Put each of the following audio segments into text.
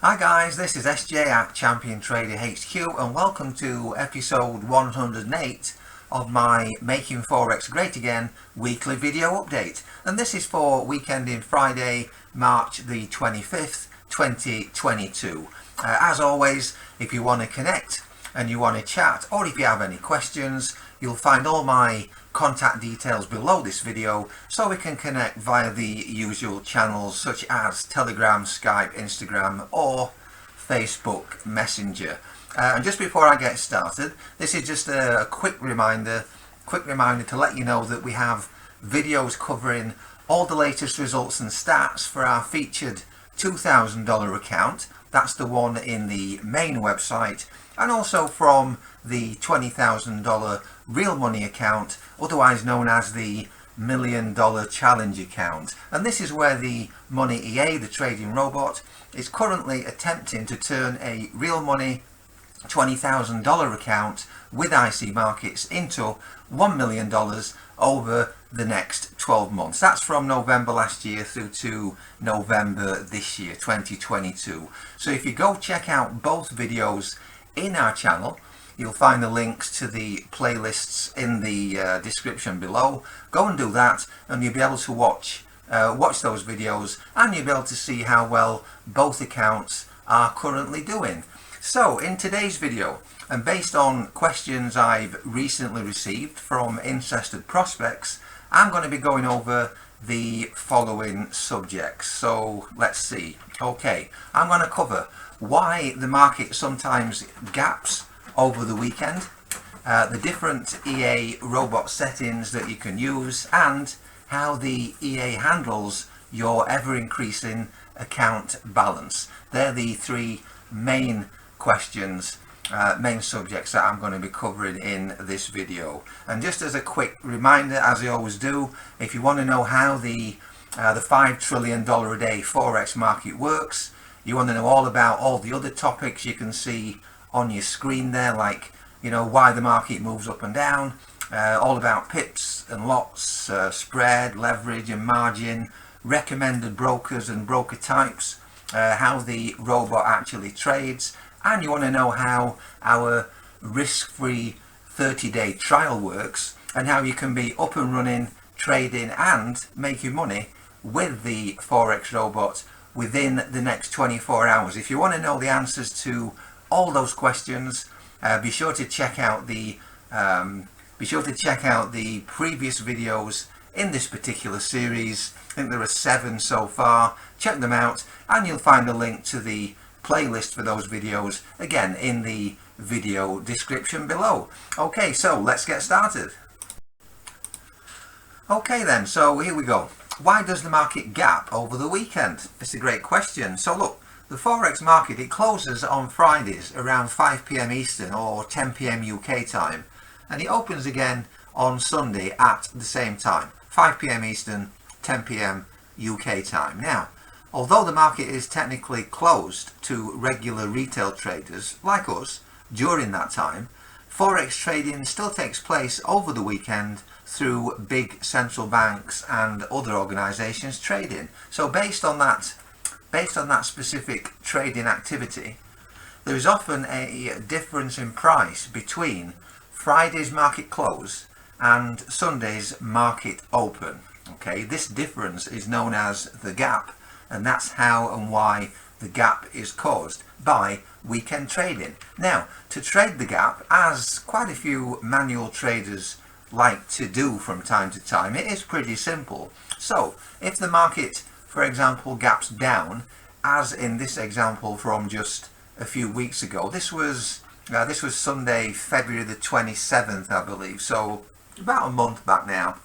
Hi guys, this is SJ at Champion Trader HQ and welcome to episode 108 of my Making Forex Great Again weekly video update. And this is for weekend in Friday, March the 25th, 2022. As always, if you want to connect and you want to chat, or if you have any questions, you'll find all my contact details below this video so we can connect via the usual channels such as Telegram, Skype, Instagram or Facebook Messenger. And just before I get started, this is just a quick reminder to let you know that we have videos covering all the latest results and stats for our featured $2,000 account. That's the one in the main website, and also from the $20,000 real money account, otherwise known as the $1 Million Challenge account. And this is where the Money EA, the trading robot, is currently attempting to turn a real money $20,000 account with IC markets into $1 million over the next 12 months. That's from November last year through to November this year, 2022. So if you go check out both videos in our channel, you'll find the links to the playlists in the description below. Go and do that and you'll be able to watch those videos, and you'll be able to see how well both accounts are currently doing. So in today's video, and based on questions I've recently received from interested prospects, I'm going to be going over the following subjects. So let's see. Okay, I'm going to cover why the market sometimes gaps over the weekend, the different EA robot settings that you can use, and how the EA handles your ever-increasing account balance. They're the three main questions, main subjects that I'm going to be covering in this video. And just as a quick reminder, as I always do, if you want to know how the $5 trillion a day Forex market works, you want to know all about all the other topics you can see on your screen there, like, you know, why the market moves up and down, all about pips and lots, spread, leverage and margin, recommended brokers and broker types, how the robot actually trades, and you want to know how our risk-free 30-day trial works and how you can be up and running, trading and making money with the Forex robot within the next 24 hours. If you want to know the answers to all those questions, be sure to check out the previous videos in this particular series. I think there are 7 so far. Check them out and you'll find a link to the playlist for those videos again in the video description below. Okay, so let's get started. Okay then, so here we go. Why does the market gap over the weekend? It's a great question. So look, the Forex market, it closes on Fridays around 5 p.m. Eastern or 10 p.m. UK time, and it opens again on Sunday at the same time, 5 p.m. Eastern, 10 p.m. UK time. Now, although the market is technically closed to regular retail traders like us during that time, Forex trading still takes place over the weekend through big central banks and other organizations trading. So based on that specific trading activity, there is often a difference in price between Friday's market close and Sunday's market open. Okay, this difference is known as the gap, and that's how and why the gap is caused by weekend trading. Now, to trade the gap, as quite a few manual traders like to do from time to time, it is pretty simple. So if the market, for example, gaps down, as in this example from just a few weeks ago, this was Sunday, February the 27th, I believe, so about a month back now.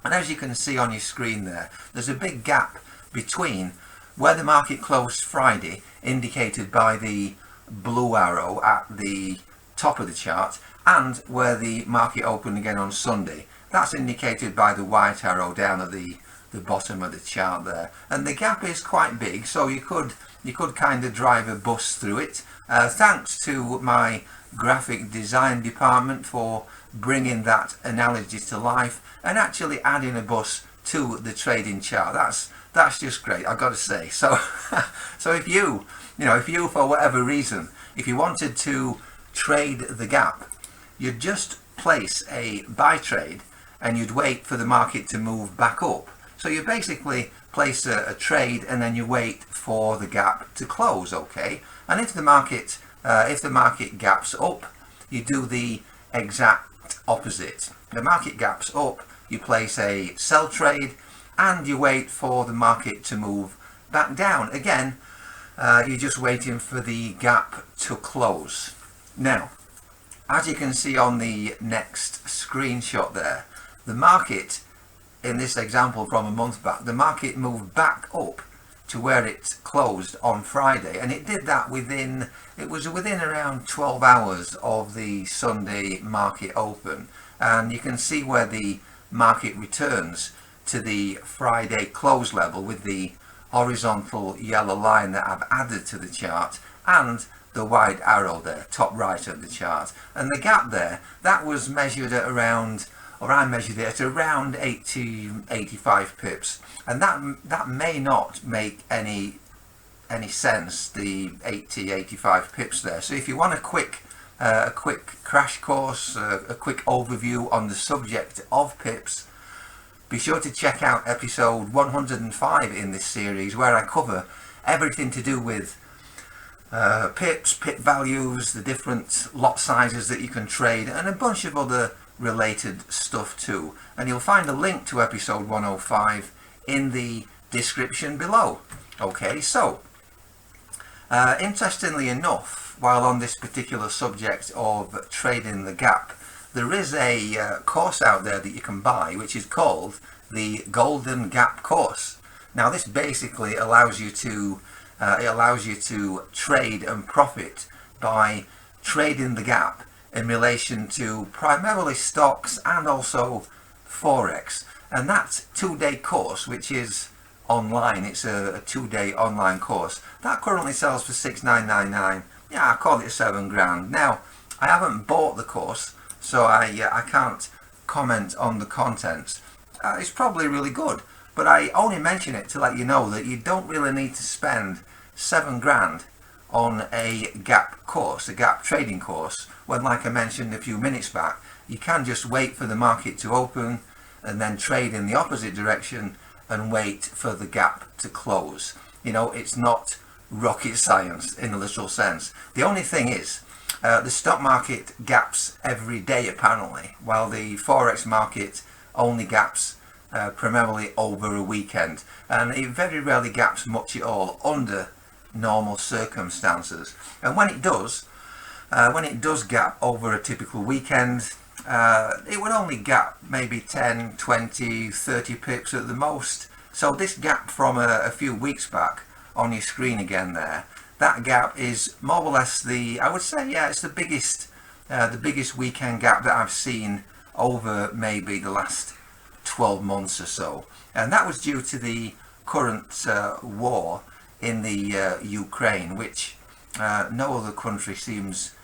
And as you can see on your screen there, there's a big gap between where the market closed Friday, indicated by the blue arrow at the top of the chart, and where the market opened again on Sunday. That's indicated by the white arrow down at the bottom of the chart there. And the gap is quite big, so you could kind of drive a bus through it. Thanks to my graphic design department for bringing that analogy to life and actually adding a bus to the trading chart. That's just great, I've got to say. So so if you for whatever reason, if you wanted to trade the gap, you'd just place a buy trade and you'd wait for the market to move back up. So you basically place a trade and then you wait for the gap to close, okay? And if the market gaps up, you do the exact opposite. The market gaps up, you place a sell trade and you wait for the market to move back down. Again, you're just waiting for the gap to close. Now, as you can see on the next screenshot there, the market, in this example from a month back, the market moved back up to where it closed on Friday, and it did that within around 12 hours of the Sunday market open. And you can see where the market returns to the Friday close level with the horizontal yellow line that I've added to the chart and the wide arrow there, top right of the chart. And the gap there, that was measured at around, or I measured it at around 85 pips. And that may not make any sense, the 85 pips there. So if you want a quick crash course, a quick overview on the subject of pips, be sure to check out episode 105 in this series, where I cover everything to do with pips, pip values, the different lot sizes that you can trade, and a bunch of other related stuff too. And you'll find a link to episode 105 in the description below. Okay, so interestingly enough, while on this particular subject of trading the gap, there is a course out there that you can buy, which is called the Golden Gap Course. Now this basically allows you to trade and profit by trading the gap in relation to primarily stocks and also Forex. And that 2-day course, which is online, it's a 2-day online course, that currently sells for $6,999. Yeah, I call it $7 grand. Now, I haven't bought the course, so I can't comment on the contents. It's probably really good, but I only mention it to let you know that you don't really need to spend $7 grand on a gap course, a gap trading course, when, like I mentioned a few minutes back, you can just wait for the market to open and then trade in the opposite direction and wait for the gap to close. You know, it's not rocket science in a literal sense. The only thing is, the stock market gaps every day apparently, while the Forex market only gaps primarily over a weekend, and it very rarely gaps much at all under normal circumstances. And when it does gap over a typical weekend, it would only gap maybe 10, 20, 30 pips at the most. So this gap from a few weeks back on your screen again there, that gap is more or less I would say, yeah, it's the biggest weekend gap that I've seen over maybe the last 12 months or so. And that was due to the current war in the Ukraine, which no other country seems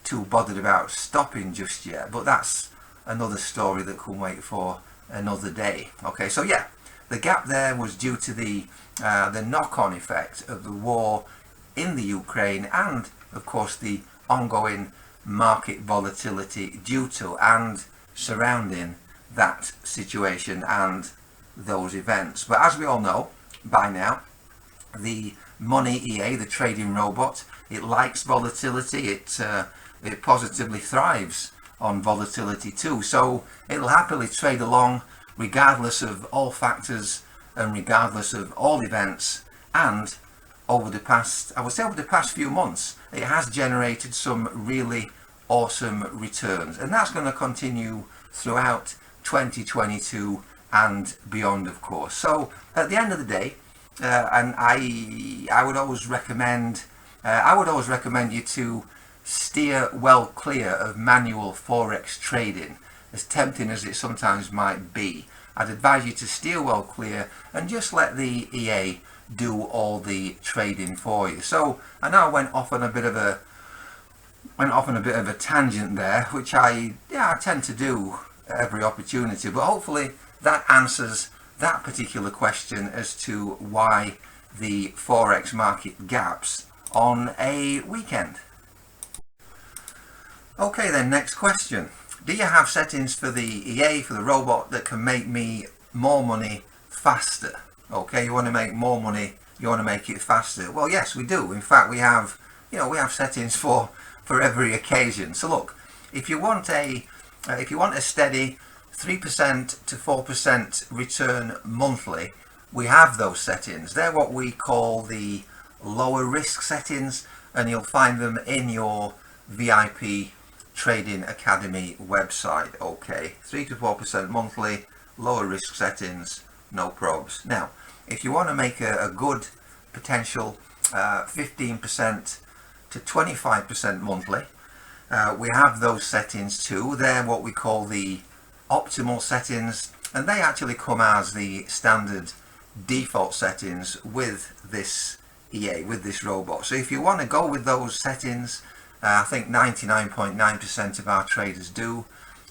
too bothered about stopping just yet, but that's another story that can wait for another day. Okay, so yeah, the gap there was due to the knock-on effect of the war in the Ukraine, and of course the ongoing market volatility due to and surrounding that situation and those events. But as we all know by now, the money EA, the trading robot, it likes volatility. It positively thrives on volatility too, so it'll happily trade along regardless of all factors and regardless of all events. And over the past few months, it has generated some really awesome returns, and that's going to continue throughout 2022 and beyond, of course. So at the end of the day, and I would always recommend you to steer well clear of manual Forex trading, as tempting as it sometimes might be. I'd advise you to steer well clear and just let the EA do all the trading for you. So I know I went off on a bit of a tangent there, which I tend to do at every opportunity, but hopefully that answers that particular question as to why the Forex market gaps on a weekend. Okay then, next question. Do you have settings for the EA, for the robot, that can make me more money faster? Okay, you want to make more money, you want to make it faster. Well, yes, we do. In fact, we have settings for every occasion. So look, if you want a steady 3% to 4% return monthly, we have those settings. They're what we call the lower risk settings, and you'll find them in your VIP Trading Academy website. Okay, 3 to 4% monthly, lower risk settings, no probs. Now, if you want to make a good potential 15% to 25% monthly, we have those settings too. They're what we call the optimal settings, and they actually come as the standard default settings with this EA, with this robot. So if you want to go with those settings, I think 99.9% of our traders do.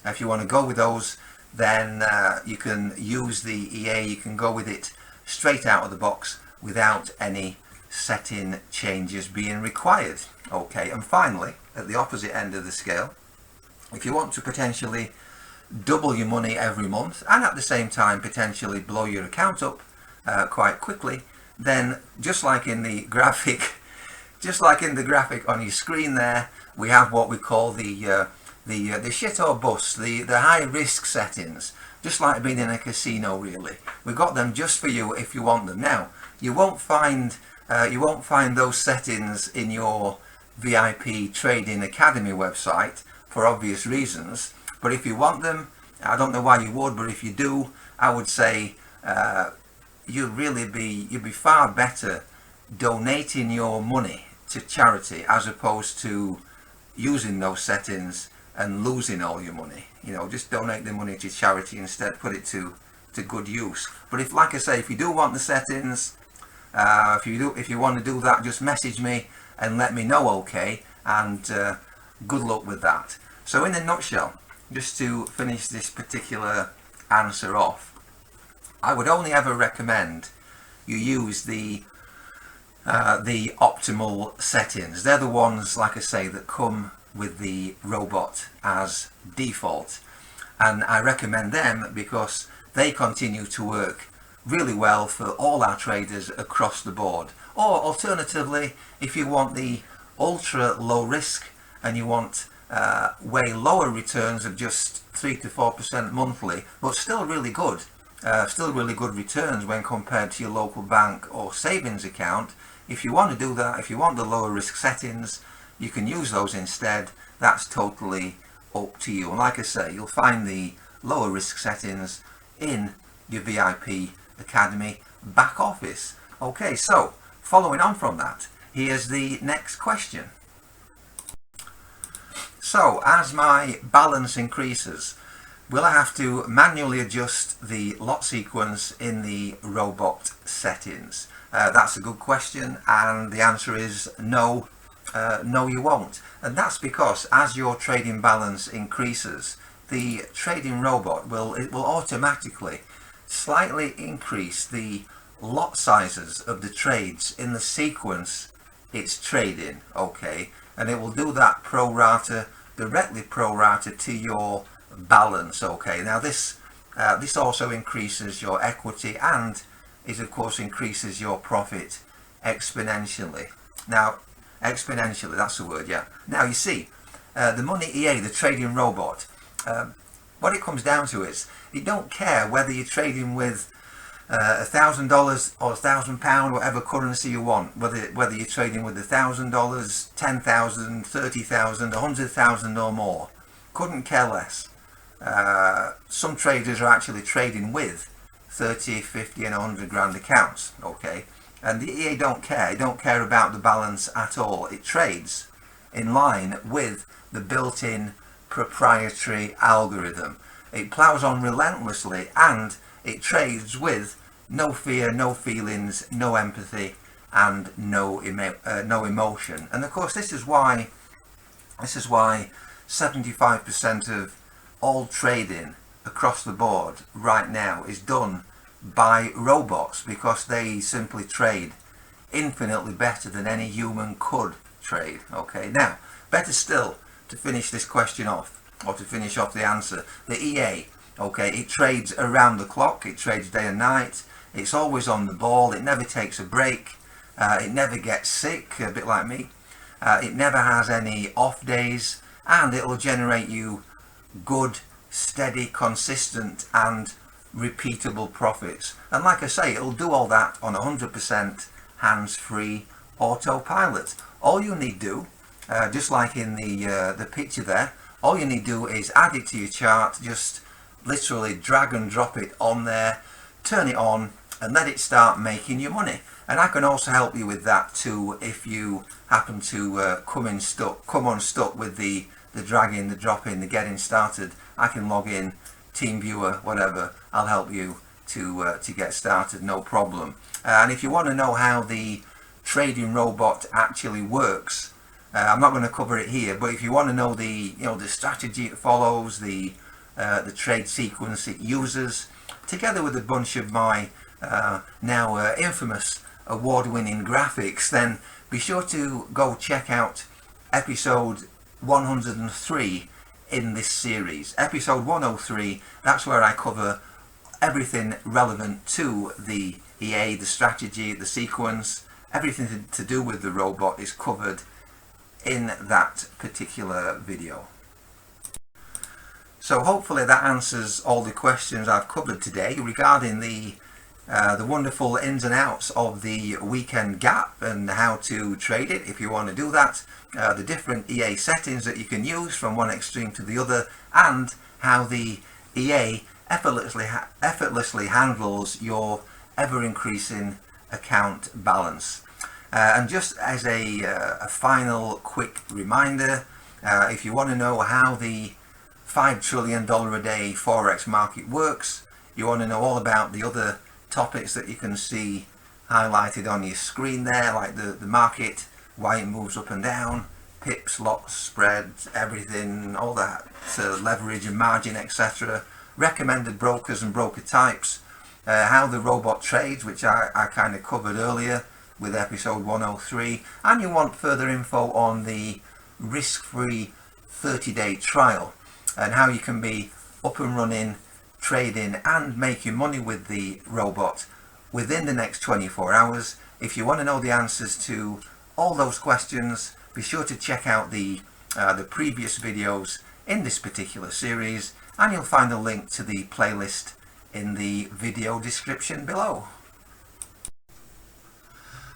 If you want to go with those, then you can use the EA. You can go with it straight out of the box without any setting changes being required. Okay, and finally, at the opposite end of the scale, if you want to potentially double your money every month and at the same time potentially blow your account up quite quickly, then just like in the graphic on your screen there, we have what we call the shit or bust, the high risk settings, just like being in a casino really. We've got them just for you if you want them. Now, you won't find those settings in your VIP Trading Academy website for obvious reasons, but if you want them, I don't know why you would, but if you do, I would say you'd be far better donating your money to charity as opposed to using those settings and losing all your money. Just donate the money to charity instead, put it to good use. But if, like I say, if you do want the settings, if you want to do that, just message me and let me know, okay, and good luck with that. So in a nutshell, just to finish this particular answer off, I would only ever recommend you use the optimal settings. They're the ones, like I say, that come with the robot as default, and I recommend them because they continue to work really well for all our traders across the board. Or alternatively, if you want the ultra low risk and you want way lower returns of just 3 to 4% monthly, but still really good returns when compared to your local bank or savings account, if you want to do that, if you want the lower risk settings, you can use those instead. That's totally up to you. And like I say, you'll find the lower risk settings in your VIP Academy back office. Okay, so following on from that, here's the next question. So as my balance increases, will I have to manually adjust the lot sequence in the robot settings? That's a good question, and the answer is no. No, you won't. And that's because as your trading balance increases, the trading robot will automatically slightly increase the lot sizes of the trades in the sequence it's trading. Okay, and it will do that directly pro rata to your balance. Okay, now this also increases your equity, and it of course increases your profit exponentially. Now, exponentially, that's the word, yeah. Now you see, the Money EA, the trading robot, what it comes down to is, you don't care whether you're trading with $1,000 or £1,000, whatever currency you want, whether you're trading with $1,000, $10,000, $30,000, $100,000 or more. Couldn't care less. Some traders are actually trading with 30, 50 and 100 grand accounts. Okay, and the EA don't care. It don't care about the balance at all. It trades in line with the built-in proprietary algorithm. It plows on relentlessly, and it trades with no fear, no feelings, no empathy, and no emotion. And of course, this is why 75% of all trading across the board right now is done by robots, because they simply trade infinitely better than any human could trade. Okay, now better still, to finish this question off, or to finish off the answer, the EA, okay, it trades around the clock, it trades day and night, it's always on the ball, it never takes a break, it never gets sick, a bit like me, it never has any off days, and it will generate you good, steady, consistent and repeatable profits. And like I say, it'll do all that on 100% hands-free autopilot. All you need to do, just like in the picture there, all you need to do is add it to your chart, just literally drag and drop it on there, turn it on and let it start making you money. And I can also help you with that too, if you happen to come unstuck with the dragging, the dropping, the getting started. I can log in, TeamViewer, whatever, I'll help you to get started, no problem. And if you want to know how the trading robot actually works, I'm not going to cover it here, but if you want to know the strategy it follows, the trade sequence it uses, together with a bunch of my now infamous award-winning graphics, then be sure to go check out episode 103 in this series. Episode 103, that's where I cover everything relevant to the EA, the strategy, the sequence, everything to do with the robot is covered in that particular video. So hopefully that answers all the questions I've covered today regarding the wonderful ins and outs of the weekend gap and how to trade it if you want to do that, the different EA settings that you can use from one extreme to the other, and how the EA effortlessly handles your ever-increasing account balance. And just as a final quick reminder, if you want to know how the $5 trillion a day Forex market works, you want to know all about the other topics that you can see highlighted on your screen there, like the market, why it moves up and down, pips, lots, spreads, everything, all that, so leverage and margin, etc., recommended brokers and broker types, how the robot trades, which I kind of covered earlier with episode 103, and you want further info on the risk-free 30-day trial and how you can be up and running, trading and making money with the robot within the next 24 hours. If you want to know the answers to all those questions, be sure to check out the previous videos in this particular series, and you'll find a link to the playlist in the video description below.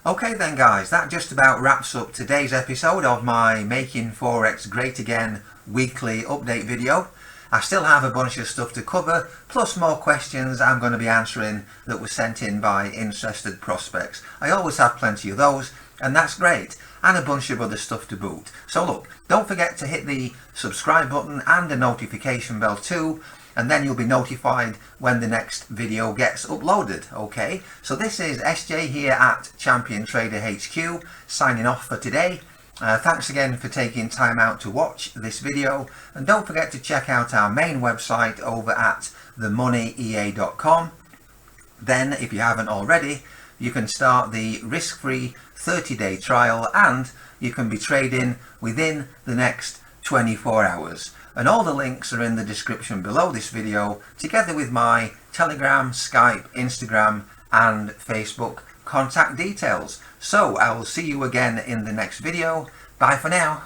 Okay then guys, that just about wraps up today's episode of my Making Forex Great Again weekly update video. I still have a bunch of stuff to cover, plus more questions I'm going to be answering that were sent in by interested prospects. I always have plenty of those, and that's great, and a bunch of other stuff to boot. So look, don't forget to hit the subscribe button and the notification bell too, and then you'll be notified when the next video gets uploaded. Okay, so this is SJ here at Champion Trader HQ signing off for today. Thanks again for taking time out to watch this video, and don't forget to check out our main website over at themoneyea.com. Then, if you haven't already, you can start the risk-free 30-day trial, and you can be trading within the next 24 hours. And all the links are in the description below this video, together with my Telegram, Skype, Instagram and Facebook contact details. So I will see you again in the next video. Bye for now.